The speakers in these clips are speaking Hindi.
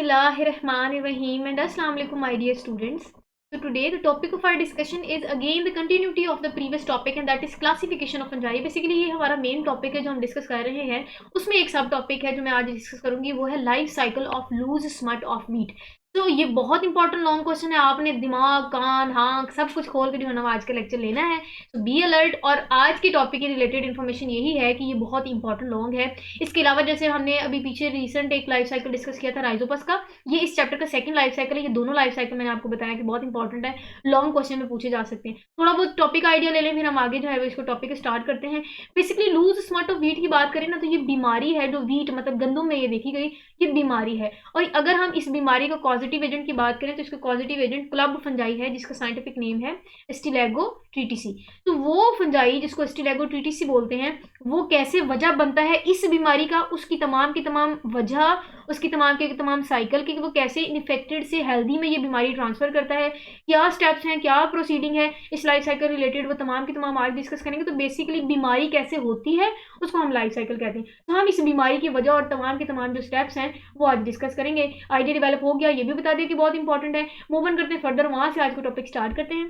Bismillahirrahmanirrahim and Assalamu alaikum my dear students. So today the topic of our discussion is again the continuity of the previous topic and that is classification of fungi. Basically ये हमारा मेन टॉपिक है जो हम डिस्कस कर रहे हैं, उसमें एक सब टॉपिक है जो मैं आज डिस्कस करूंगी, वो है life cycle of loose smut of wheat. तो ये बहुत इंपॉर्टेंट लॉन्ग क्वेश्चन है, आपने दिमाग कान हाँक सब कुछ खोल के जो है ना आज का लेक्चर लेना है. तो बी अलर्ट. और आज के टॉपिक की रिलेटेड इन्फॉर्मेशन यही है कि ये बहुत इंपॉर्टेंट लॉन्ग है. इसके अलावा जैसे हमने अभी पीछे रिसेंट एक लाइफ साइकिल डिस्कस किया था राइजोपस का, ये इस चैप्टर का सेकंड लाइफ साइकिल है. ये दोनों लाइफ साइकिल मैंने आपको बताया कि बहुत इंपॉर्टेंट है, लॉन्ग क्वेश्चन में पूछे जा सकते हैं. थोड़ा बहुत टॉपिक आइडिया ले लें, फिर हम आगे जो है वो इसको टॉपिक स्टार्ट करते हैं. Basically loose smut of wheat की बात करें ना, तो ये बीमारी है जो वीट मतलब गंदम में ये देखी गई, ये बीमारी है. और अगर हम इस बीमारी का पॉजिटिव एजेंट की बात करें तो इसका पॉजिटिव एजेंट क्लब फंजाई है, जिसका साइंटिफिक नेम है स्टिलेगो ट्रीटिसी. तो वो फंजाई जिसको स्टिलेगो ट्रीटिसी बोलते हैं, वो कैसे वजह बनता है इस बीमारी का, उसकी तमाम की तमाम वजह, उसकी तमाम के तमाम साइकिल की, वो कैसे इन्फेक्टेड से हेल्दी में ये बीमारी ट्रांसफर करता है, क्या स्टेप्स हैं, क्या प्रोसीडिंग है इस लाइफ साइकिल रिलेटेड, वो तमाम की तमाम आज डिस्कस करेंगे. तो बेसिकली बीमारी कैसे होती है उसको हम लाइफ साइकिल कहते हैं. तो हम इस बीमारी की वजह और तमाम के तमाम जो स्टेप्स हैं वो आज डिस्कस करेंगे. आइडिया डेवलप हो गया, ये भी बता दिया कि बहुत इंपॉर्टेंट है. मूव ऑन करते हैं फर्दर, वहां से आज को टॉपिक स्टार्ट करते हैं.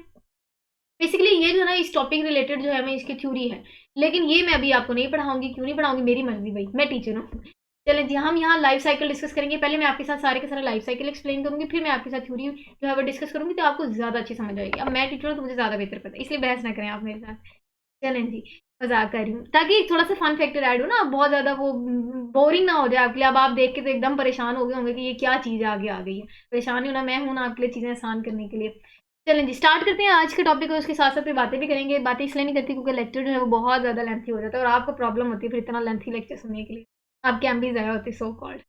बेसिकली ये जो है ना इस टॉपिक रिलेटेड जो है मैं इसकी थ्योरी है, लेकिन ये मैं अभी आपको नहीं पढ़ाऊंगी. क्यों नहीं पढ़ाऊंगी, मेरी मर्जी भाई, मैं टीचर हूँ. चलें जी, हम यहाँ लाइफ साइकिल डिस्कस करेंगे. पहले मैं आपके साथ सारे के सारे लाइफ साइकिल एक्सप्लेन करूंगी, फिर मैं आपके साथ थ्योरी जो है वो डिस्कस करूंगी, तो आपको ज्यादा अच्छी समझ आएगी. अब मैं टीचर हूँ तो मुझे ज्यादा बेहतर पता है, इसलिए बहस ना करें आप मेरे साथ. चलें जी, मजाक कर रही हूँ ताकि थोड़ा सा फन फैक्टर ऐड हो ना, बहुत ज्यादा वो बोरिंग ना हो जाए आपके लिए. अब आप देख के तो एकदम परेशान हो गए होंगे कि ये क्या चीज आगे आ गई है. परेशान ही ना, मैं हूं ना आपके लिए चीजें आसान करने के लिए. चलें जी, स्टार्ट करते हैं आज के टॉपिक को. उसके साथ साथ बातें भी करेंगे. बातें इसलिए नहीं करती क्योंकि लेक्चर जो है वो बहुत ज्यादा लेंथी हो जाता है और आपको प्रॉब्लम होती है फिर इतना लेंथी लेक्चर सुनने के लिए, आपके एमबी ज़ाया होती सो कॉल्ड.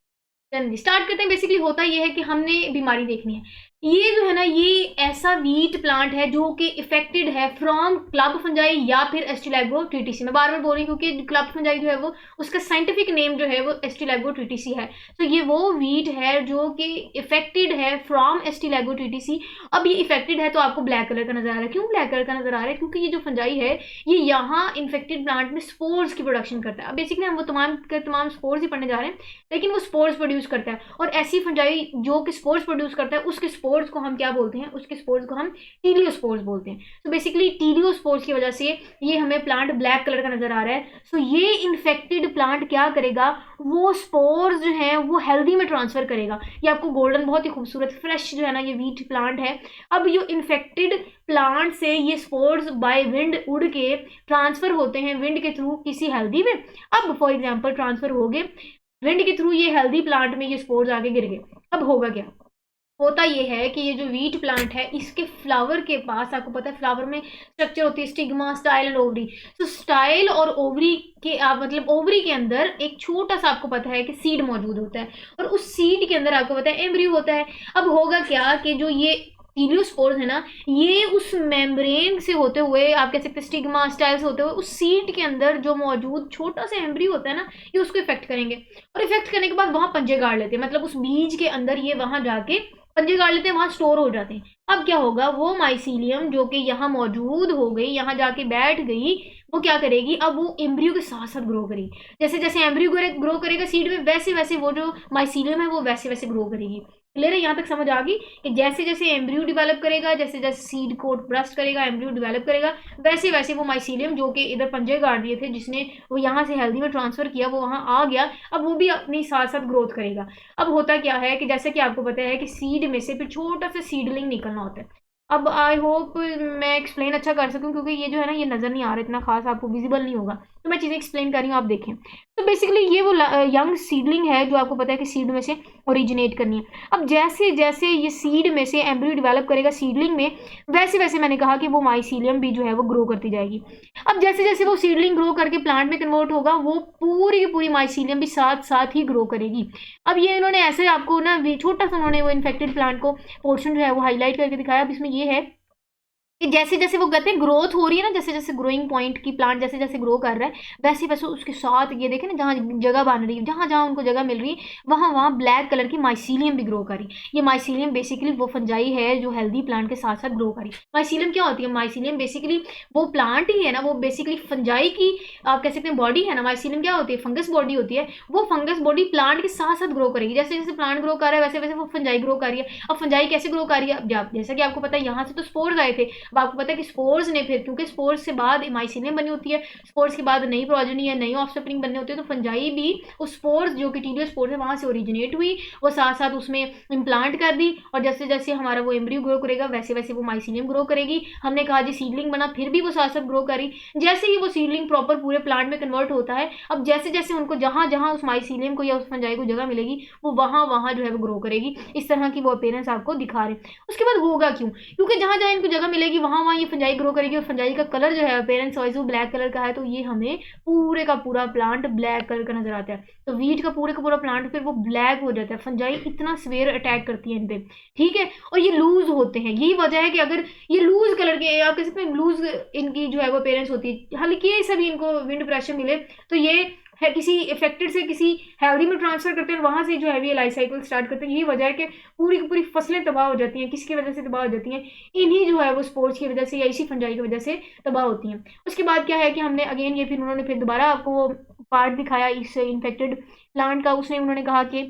चलिए स्टार्ट करते हैं. बेसिकली होता ये है कि हमने बीमारी देखनी है. ये जो है ना ये ऐसा वीट प्लांट है जो कि इफेक्टेड है फ्रॉम क्लब फंजाई या फिर एस्टिलेगो ट्रीटिसी. मैं बार बार बोल रही हूँ क्योंकि क्लब फंजाई जो है वो उसका साइंटिफिक नेम जो है वो एस्टिलेगो ट्रीटिसी है. तो ये वो वीट है जो कि इफेक्टेड है फ्रॉम एस्टिलेगो ट्रीटिसी. अब ये इफेक्टेड है तो आपको ब्लैक कलर का नजर आ रहा है. क्यों ब्लैक कलर का नजर आ रहा है? क्योंकि ये जो फंजाई है ये यहाँ इन्फेक्टेड प्लांट में स्पोर्स की प्रोडक्शन करता है. अब बेसिकली हम वो तमाम के तमाम स्पोर्स ही पढ़ने जा रहे हैं, लेकिन वो स्पोर्स प्रोड्यूस करता है. और ऐसी फंजाई जो कि स्पोर्स प्रोड्यूस करता है उसके स्पोर्स को हम क्या बोलते हैं? उसके स्पोर्स को हम टीलियोस्पोर्स बोलते हैं. तो बेसिकली टीलियोस्पोर्स की वजह से ये हमें प्लांट ब्लैक कलर का नजर आ रहा है. सो ये इन्फेक्टेड प्लांट क्या करेगा, वो स्पोर्स जो है वो हेल्दी में ट्रांसफर करेगा. ये आपको गोल्डन बहुत ही खूबसूरत फ्रेश जो है ना ये वीट प्लांट है. अब ये इन्फेक्टेड प्लांट से ये स्पोर्स बाय विंड उड़ के ट्रांसफर होते हैं विंड के थ्रू किसी हेल्दी में. अब फॉर एग्जांपल ट्रांसफर हो गए विंड के थ्रू, ये हेल्दी प्लांट में ये स्पोर्स आगे गिर गए. अब होगा क्या? होता ये है कि ये जो वीट प्लांट है इसके फ्लावर के पास, आपको पता है फ्लावर में स्ट्रक्चर होती है स्टिग्मा, स्टाइल एंड ओवरी. तो स्टाइल और ओवरी के मतलब ओवरी के अंदर एक छोटा सा आपको पता है कि सीड मौजूद होता है और उस सीड के अंदर आपको पता है एम्ब्रियो होता है. अब होगा क्या कि जो ये टीलियोस्पोर्स है ना, ये उस मेम्ब्रेन से होते हुए, आप कह सकते हैं स्टिग्मा स्टाइल से होते हुए, उस सीड के अंदर जो मौजूद छोटा सा एम्ब्रियो होता है ना, ये उसको इफेक्ट करेंगे. और इफेक्ट करने के बाद वहां पंजे गाड़ लेते हैं, मतलब उस बीज के अंदर ये वहां जाके पंजे गाड़ लेते हैं, वहां स्टोर हो जाते हैं. अब क्या होगा, वो माइसीलियम जो कि यहाँ मौजूद हो गई, यहाँ जाके बैठ गई, वो क्या करेगी, अब वो एम्ब्रियो के साथ साथ ग्रो करेगी. जैसे जैसे एम्ब्रियो ग्रो करेगा सीड में, वैसे वैसे वो जो माइसीलियम है वो वैसे वैसे ग्रो करेगी. क्लियर है? यहाँ तक समझ आ गई कि जैसे जैसे एम्ब्रियो डेवलप करेगा, जैसे जैसे सीड कोट ब्रस्ट करेगा, एम्ब्रियो डेवलप करेगा, वैसे वैसे वो माइसीलियम जो कि इधर पंजे गाड़ दिए थे, जिसने वो यहाँ से हेल्दी में ट्रांसफर किया, वो वहाँ आ गया. अब वो भी अपनी साथ साथ ग्रोथ करेगा. अब होता क्या है कि जैसे कि आपको पता है कि सीड में से फिर छोटा सा सीडलिंग निकलना होता है. अब आई होप मैं एक्सप्लेन अच्छा कर सकूं क्योंकि ये जो है ना ये नज़र नहीं आ रहा इतना खास, आपको विजिबल नहीं होगा, तो मैं चीज़ें एक्सप्लेन कर रही हूँ, आप देखें. तो बेसिकली ये वो यंग सीडलिंग है जो आपको पता है कि सीड में से ओरिजिनेट करनी है. अब जैसे जैसे ये सीड में से एम्ब्रियो डेवलप करेगा सीडलिंग में, वैसे वैसे मैंने कहा कि वो माइसीलियम भी जो है वो ग्रो करती जाएगी. अब जैसे जैसे वो सीडलिंग ग्रो करके प्लांट में कन्वर्ट होगा, वो पूरी की पूरी माइसीलियम भी साथ साथ ही ग्रो करेगी. अब ये इन्होंने ऐसे आपको ना छोटा सा उन्होंने वो इन्फेक्टेड प्लांट को पोर्शन जो है वो हाईलाइट करके दिखाया. अब इसमें ये है कि जैसे जैसे वो कहते हैं ग्रोथ हो रही है ना, जैसे जैसे ग्रोइंग पॉइंट की प्लांट जैसे जैसे ग्रो कर रहा है, वैसे वैसे उसके साथ ये देखें ना, जहाँ जगह बन रही है, जहाँ जहाँ उनको जगह मिल रही है, वहाँ वहाँ ब्लैक कलर की माइसीलियम भी ग्रो करी। ये माइसीलियम बेसिकली वो फंजाई है जो हेल्दी प्लांट के साथ साथ ग्रो करी। माइसीलियम क्या होती है? माइसीलियम बेसिकली वो प्लांट ही है ना, वो बेसिकली फंजाई की आप कह सकते हैं बॉडी है ना। माइसीलियम क्या होती है? फंगस बॉडी होती है। वो फंगस बॉडी प्लांट के साथ साथ ग्रो करेगी। जैसे जैसे प्लांट ग्रो कर रहा है वैसे वैसे वो फंजाई ग्रो कर रही है। अब फंजाई कैसे ग्रो कर रही है? अब जैसा कि आपको पता है, यहाँ से तो स्पोर्स आए थे। अब आपको पता है कि स्पोर्स ने फिर, क्योंकि स्पोर्स से बाद माइसीलियम बनी होती है, स्पोर्स के बाद नई प्रोजेनी या नई ऑफस्प्रिंग बनने होती है, तो फंजाई भी उस स्पोर्स जो कि टीडियो स्पोर्स है वहां से ओरिजिनेट हुई, वो साथ साथ उसमें इम्प्लांट कर दी, और जैसे जैसे हमारा वो एम्ब्रियो ग्रो करेगा वैसे वैसे वो माइसीलियम ग्रो करेगी। हमने कहा जी सीडलिंग बना, फिर भी वो साथ साथ ग्रो करी। जैसे ही वो सीडलिंग प्रॉपर पूरे प्लांट में कन्वर्ट होता है, अब जैसे जैसे उनको जहां जहां उस माइसीलियम को या उस फंजाई को जगह मिलेगी, वो वहां वहां जो है वो ग्रो करेगी। इस तरह की वो अपेयरेंस आपको दिखा रहे हैं। उसके बाद होगा क्यों? क्योंकि जहां जहां इनको जगह मिलेगी वहां वहां ये फंजाई ग्रो करेगी, और फंजाई का कलर जो है अपेयरेंस वाइज वो ब्लैक कलर का है, तो ये हमें पूरे का पूरा प्लांट ब्लैक कलर का नजर आता है। तो वीट का पूरा प्लांट फिर वो ब्लैक हो जाता है। फंजाई इतना स्वेयर अटैक करती है इन पे, ठीक है। और ये लूज होते हैं, यही वजह है कि अगर ये लूज कलर के, आप कह सकते हैं लूज इनकी जो है वो अपेयरेंस होती है, हल्की सा भी इनको विंड प्रेशर मिले तो ये है किसी इफेक्टेड से किसी हेल्दी में ट्रांसफर करते हैं, वहां से जो है ये लाइफ साइकिल स्टार्ट करते हैं। यही वजह है कि पूरी की पूरी फसलें तबाह हो जाती हैं। किसकी वजह से तबाह हो जाती हैं? इन्हीं जो है वो स्पोर्ट्स की वजह से या इसी फंजाई की वजह से तबाह होती हैं। उसके बाद क्या है कि हमने अगेन ये फिर उन्होंने फिर दोबारा आपको वो पार्ट दिखाया इस इन्फेक्टेड प्लांट का। उसने उन्होंने कहा कि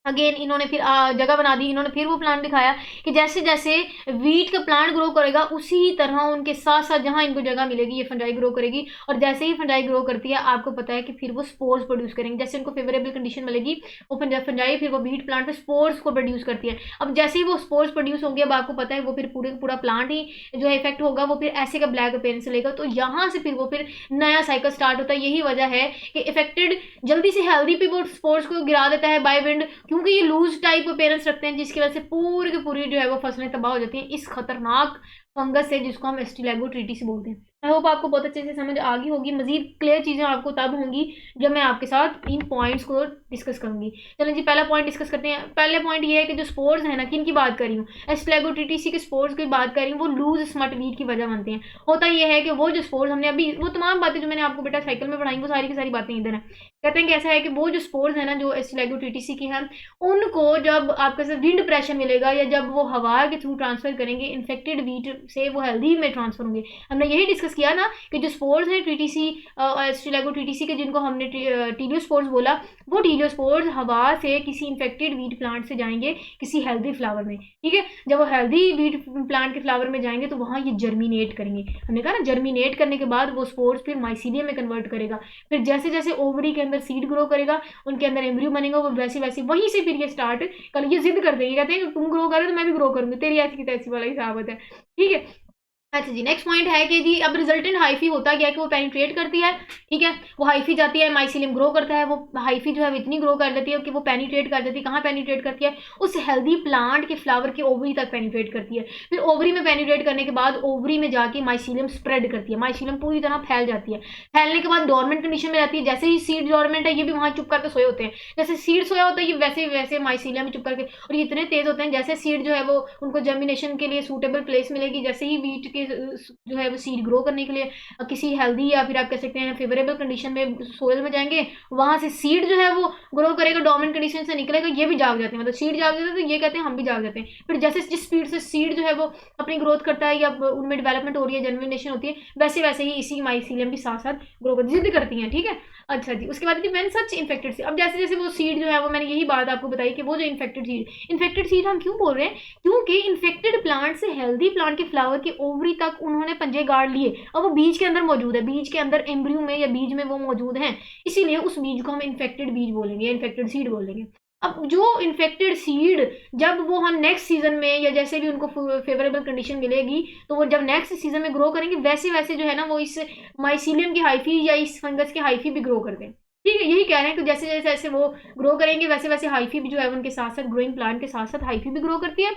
अगेन इन्होंने फिर जगह बना दी। इन्होंने फिर वो प्लांट दिखाया कि जैसे जैसे वीट का प्लांट ग्रो करेगा उसी तरह उनके साथ साथ जहां इनको जगह मिलेगी ये फंजाई ग्रो करेगी, और जैसे ही फंजाई ग्रो करती है आपको पता है कि फिर वो स्पोर्स प्रोड्यूस करेंगे। जैसे उनको फेवरेबल कंडीशन मिलेगी वो फंजाई फिर वो वीट प्लांट पे स्पोर्स को प्रोड्यूस करती है। अब जैसे ही वो स्पोर्स प्रोड्यूस होंगे, अब आपको पता है वो फिर पूरे पूरा प्लांट ही जो है इफेक्ट होगा, वो फिर ऐसे का ब्लैक अपेयरेंस लेगा। तो यहाँ से फिर वो फिर नया साइकिल स्टार्ट होता है। यही वजह है कि इफेक्टेड जल्दी से हेल्दी पे वो स्पोर्स को गिरा देता है बाय विंड, क्योंकि ये लूज टाइप पेरेंट्स रखते हैं, जिसकी वजह से पूरी की पूरी जो है वो फसलें तबाह हो जाती हैं इस खतरनाक फंगस से जिसको हम एस्टिलैगोट्रिटिस बोलते हैं। आई होप आपको बहुत अच्छे से समझ आ गई होगी। मजीद क्लियर चीज़ें आपको तब होंगी जब मैं आपके साथ इन पॉइंट्स को डिस्कस करूंगी। चलें जी, पहला पॉइंट डिस्कस करते हैं। पहले पॉइंट ये है कि जो स्पोर्स है ना, किन की बात कर रही हूँ, एस्टिलैगोट्रिटिस के स्पोर्स की बात कर रही हूँ, वो लूज स्मट वीट की वजह बनते हैं। होता यह है कि वो जो स्पोर्स हमने अभी, वो तमाम बातें जो मैंने आपको बेटा साइकिल में पढ़ाई वो सारी की सारी बातें इधर है। कहते हैं कि ऐसा है कि वो जो स्पोर्स है ना जो एस्टिलैगोट्रिटिस की हैं, उनको जब आपके साथ विंड प्रेशर मिलेगा या जब वो हवा के थ्रू ट्रांसफर करेंगे इन्फेक्टेड वीट से, वो हेल्दी में ट्रांसफर होंगे। हमने यही डिस्कस किया ना कि जो स्पोर्स हैं टीटीसी एस्टिलैगो टीटीसी के, जिनको हमने टीडियो स्पोर्स बोला, वो टीडियो स्पोर्स हवा से किसी इन्फेक्टेड वीट प्लांट से जाएंगे किसी हेल्दी फ्लावर में, ठीक है। जब वो हेल्दी वीट प्लांट के फ्लावर में जाएंगे तो वहाँ ये जर्मिनेट करेंगे। हमने कहा ना जर्मिनेट करने के बाद वो स्पोर्स फिर माइसीलियम में कन्वर्ट करेगा। फिर जैसे जैसे ओवरी के अंदर सीड ग्रो करेगा, उनके अंदर एम्ब्रियो बनेगा, वो वैसे वैसे वहीं से फिर ये स्टार्ट कल ये जिद कर देंगे, कहते हैं तुम ग्रो कर रहे हो तो मैं भी ग्रो करूंगी, तेरी ऐसी की तैसी वाला हिसाब होता है, ठीक है। अच्छा जी, नेक्स्ट पॉइंट है कि जी अब रिजल्टेंट हाइफी होता गया कि वो पेनिट्रेट करती है, ठीक है। वो हाइफी जाती है, माइसीलियम ग्रो करता है, वो हाइफी जो है इतनी ग्रो कर देती है कि वो पेनिट्रेट कर देती है। कहाँ पेनिट्रेट करती है? उस हेल्दी प्लांट के फ्लावर के ओवरी तक पेनिट्रेट करती है। फिर ओवरी में पेनिट्रेट करने के बाद ओवरी में जाके माइसीलियम स्प्रेड करती है, माइसीलियम पूरी तरह फैल जाती है। फैलने के बाद डोरमेंट कंडीशन में रहती है। जैसे ही सीड डोरमेंट है, ये भी वहाँ चुप करके सोए होते हैं। जैसे सीड सोया होता है ये वैसे वैसे माइसीलियम में चुप करके, और ये इतने तेज होते हैं जैसे सीड जो है वो उनको जर्मिनेशन के लिए सूटेबल प्लेस मिलेगी, जैसे ही वीट के जो है वो सीड ग्रो करने के लिए किसी हेल्दी या फिर आप कह सकते हैं फेवरेबल कंडीशन में सोयल में जाएंगे, वहां से सीड जो है वो ग्रो करेगा, डोमिनेंट कंडीशन से निकलेगा, ये भी जाग जाते हैं, मतलब सीड जाग जाते हैं तो ये कहते हैं हम भी जाग जाते हैं। फिर जैसे जिस स्पीड से सीड जो है वो अपनी ग्रोथ करता है या उनमें डेवलपमेंट हो रही है, जर्मिनेशन होती है, वैसे वैसे ही इसी माइसीलियम भी साथ साथ ग्रो कर जिद करती हैं, ठीक है। अच्छा जी, उसके बाद मैंने सच इन्फेक्टेड सीड, अब जैसे जैसे वो सीड जो है वो मैंने यही बात आपको बताई कि वो जो इन्फेक्टेड सीड हम क्यों बोल रहे हैं, क्योंकि इन्फेक्टेड प्लांट से हेल्दी प्लांट के फ्लावर के ओवरी तक उन्होंने पंजे गाड़ लिए, और वो बीज के अंदर मौजूद है, बीज के अंदर एम्ब्रियो में या बीज में वो मौजूद हैं, इसीलिए उस बीज को हम इन्फेक्टेड बीज बोलेंगे, इन्फेक्टेड सीड बोलेंगे। अब जो इन्फेक्टेड सीड जब वो हम नेक्स्ट सीजन में या जैसे भी उनको फेवरेबल कंडीशन मिलेगी तो वो जब नेक्स्ट सीजन में ग्रो करेंगे, वैसे वैसे जो है ना वो इस माइसीलियम की हाइफी या इस फंगस की हाइफी भी ग्रो कर दें, ठीक है। यही कह रहे हैं कि जैसे जैसे जैसे वो ग्रो करेंगे वैसे वैसे हाइफी भी जो है उनके साथ साथ ग्रोइंग प्लांट के साथ साथ हाइफी भी ग्रो करती है,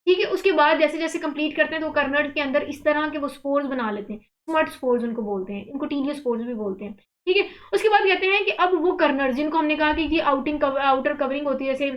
ठीक है। उसके बाद जैसे जैसे कंप्लीट करते हैं तो कर्नल के अंदर इस तरह के वो स्पोर्स बना लेते हैं, स्मट स्पोर्स उनको बोलते हैं, इनको टीलियो स्पोर्स भी बोलते हैं, ठीक है। उसके बाद कहते हैं कि अब वो कर्नल जिनको हमने कहा कि आउटर कवरिंग होती है, जैसे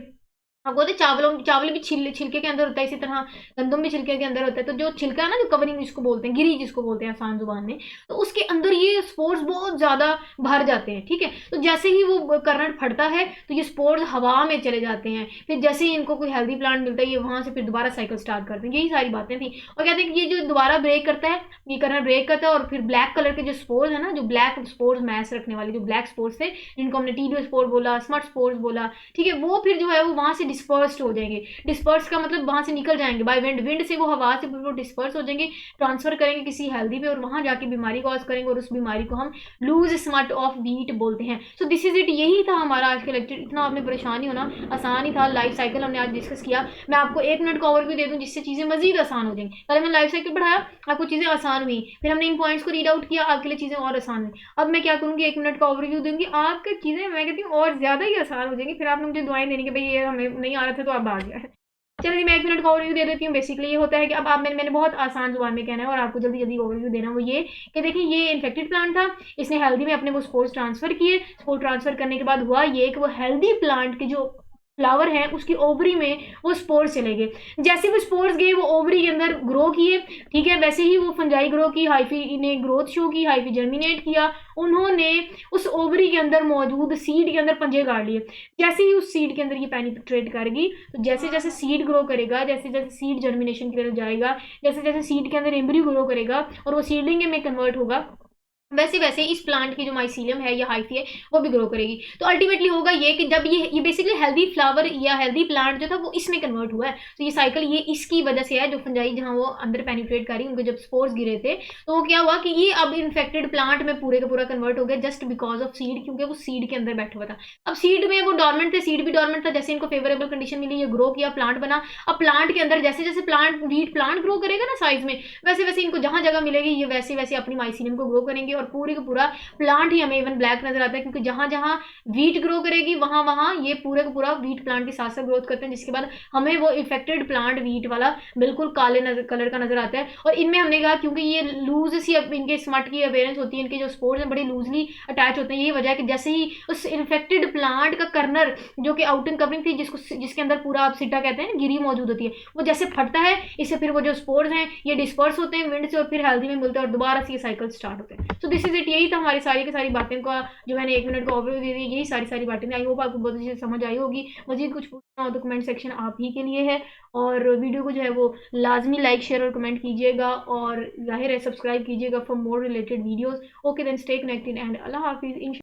आपको पता है चावल भी छिलके के अंदर होता है, इसी तरह गंदम भी छिलके के अंदर होता है। तो जो छिलका है ना, जो कवरिंग जिसको बोलते हैं, गिरी जिसको बोलते हैं आसान जुबान में, तो उसके अंदर ये स्पोर्स बहुत ज़्यादा भर जाते हैं, ठीक है। तो जैसे ही वो करंट फटता है तो ये स्पोर्स हवा में चले जाते हैं, फिर जैसे ही इनको कोई हेल्दी प्लांट मिलता है ये वहाँ से फिर दोबारा साइकिल स्टार्ट करते हैं। यही सारी बातें थी। और कहते हैं कि ये जो दोबारा ब्रेक करता है, ये करंट ब्रेक करता है, और फिर ब्लैक कलर के जो स्पोर्स है ना, जो ब्लैक स्पोर्स मैस रखने वाले जो ब्लैक स्पोर्स थे, जिनको हमने टीडियो स्पोर बोला, स्मट स्पोर्स बोला, ठीक है, वो फिर जो है वो वहाँ से डिस्पर्स्ड हो जाएंगे। डिस्पर्स का मतलब वहाँ से निकल जाएंगे बाय विंड, विंड से वो हवा से वो डिस्पर्स हो जाएंगे, ट्रांसफर करेंगे किसी हेल्दी पे, और वहाँ जाके बीमारी कॉज करेंगे, और उस बीमारी को हम लूज स्मट ऑफ व्हीट बोलते हैं। सो दिस इज इट, यही था हमारा आज का लेक्चर। इतना आपने परेशान नहीं होना, आसान ही था। लाइफ साइकिल हमने आज डिस्कस किया। मैं आपको 1 मिनट का ओवरव्यू दे दूँ जिससे चीज़ें मजीद आसान हो जाएंगी। पहले मैंने लाइफ साइकिल पढ़ाया, आपको चीज़ें आसान हुई, फिर हमने इन पॉइंट्स को रीड आउट किया, आपके लिए चीज़ें और आसान हुई। अब मैं क्या करूँगी, 1 मिनट का ओवरव्यू दूंगी, आपकी चीज़ें मैं कहती हूँ और ज़्यादा ही आसान हो जाएंगी। फिर आपने मुझे दुआएं देनी कि भाई ये हमें नहीं आ रहा था तो अब आ गया है। चलिए मैं 1 मिनट का ओवरव्यू दे देती हूँ। बेसिकली ये होता है कि अब आप मैंने बहुत आसान जुबान में कहना है और आपको जल्दी जल्दी ओवरव्यू देना, वो ये कि देखिए ये इन्फेक्टेड प्लांट था, इसने हेल्दी में अपने वो स्पोर्स ट्रांसफर किए। स्पोर ट्रांसफर करने के बाद हुआ ये कि वो हेल्दी प्लांट के जो फ्लावर है उसकी ओवरी में वो स्पोर्स चले गए। जैसे वो स्पोर्स गए वो ओवरी के अंदर ग्रो किए, ठीक है, वैसे ही वो फंजाई ग्रो की, हाइफी ने ग्रोथ शो की, हाइफी जर्मिनेट किया। उन्होंने उस ओवरी के अंदर मौजूद सीड के अंदर पंजे गाड़ लिए। जैसे ही उस सीड के अंदर ये पेनिट्रेट करेगी, तो जैसे जैसे सीड ग्रो करेगा, जैसे जैसे सीड जर्मिनेशन की तरफ जाएगा, जैसे जैसे सीड के अंदर एम्ब्रियो ग्रो करेगा और वो सीडलिंग में कन्वर्ट होगा, वैसे वैसे इस प्लांट की जो माइसीलियम है या हाइफी है वो भी ग्रो करेगी। तो अल्टीमेटली होगा ये कि जब ये बेसिकली हेल्दी फ्लावर या हेल्दी प्लांट जो था वो इसमें कन्वर्ट हुआ है। तो ये साइकिल ये इसकी वजह से है, जो फंजाई जहाँ वो अंदर पेनिट्रेट करी, उनके जब स्पोर्स गिरे थे तो वो क्या हुआ कि ये अब इन्फेक्टेड प्लांट में पूरे का पूरा कन्वर्ट हो गया, जस्ट बिकॉज ऑफ सीड, क्योंकि वो सीड के अंदर बैठा हुआ था। अब सीड में वो डॉर्मेंट थे, सीड भी डॉर्मेंट था, जैसे इनको फेवरेबल कंडीशन मिली ये ग्रो किया, प्लांट बना। अब प्लांट के अंदर जैसे जैसे प्लांट वीट प्लांट ग्रो करेगा ना साइज में, वैसे वैसे इनको जहां जगह मिलेगी ये वैसे वैसे अपनी माइसीलियम को ग्रो करेंगे, और पूरे का पूरा प्लांट ही हमें इवन ब्लैक नजर आता है, क्योंकि जहां जहां वीट ग्रो करेगी वहां वहां ये पूरे का पूरा वीट प्लांट के साथ साथ ग्रोथ करते हैं, जिसके बाद हमें वो इफेक्टेड प्लांट वीट वाला बिल्कुल काले कलर का नजर आता है। और इनमें हमने कहा क्योंकि ये लूज सी इनके स्मट की अपेयरेंस होती है, इनके जो स्पोर्स हैं बड़े लूजली अटैच होते हैं। यही वजह है कि जैसे ही उस इन्फेक्टेड प्लांट का कर्नर जो कि आउटिंग कवरिंग थी, जिसके अंदर पूरा आप सिटा कहते हैं गिरी मौजूद होती है, वो जैसे फटता है, इससे फिर वो जो स्पोर्स हैं ये डिस्पर्स होते हैं विंड से, और फिर हेल्दी में मिलते हैं, और दोबारा से ये साइकिल स्टार्ट होते हैं। सो दिस इज इट, यही था हमारी सारी की सारी बातें का जो मैंने 1 मिनट का ओवरव्यू दे दी, यही सारी सारी बातें थी। आई होप आपको बहुत अच्छे से समझ आई होगी। मजीद कुछ पूछना हो तो कमेंट सेक्शन आप ही के लिए है, और वीडियो को जो है वो लाजमी लाइक शेयर और कमेंट कीजिएगा, और जाहिर है सब्सक्राइब कीजिएगा for more related videos. Okay then, stay connected and अल्लाह हाफिज़।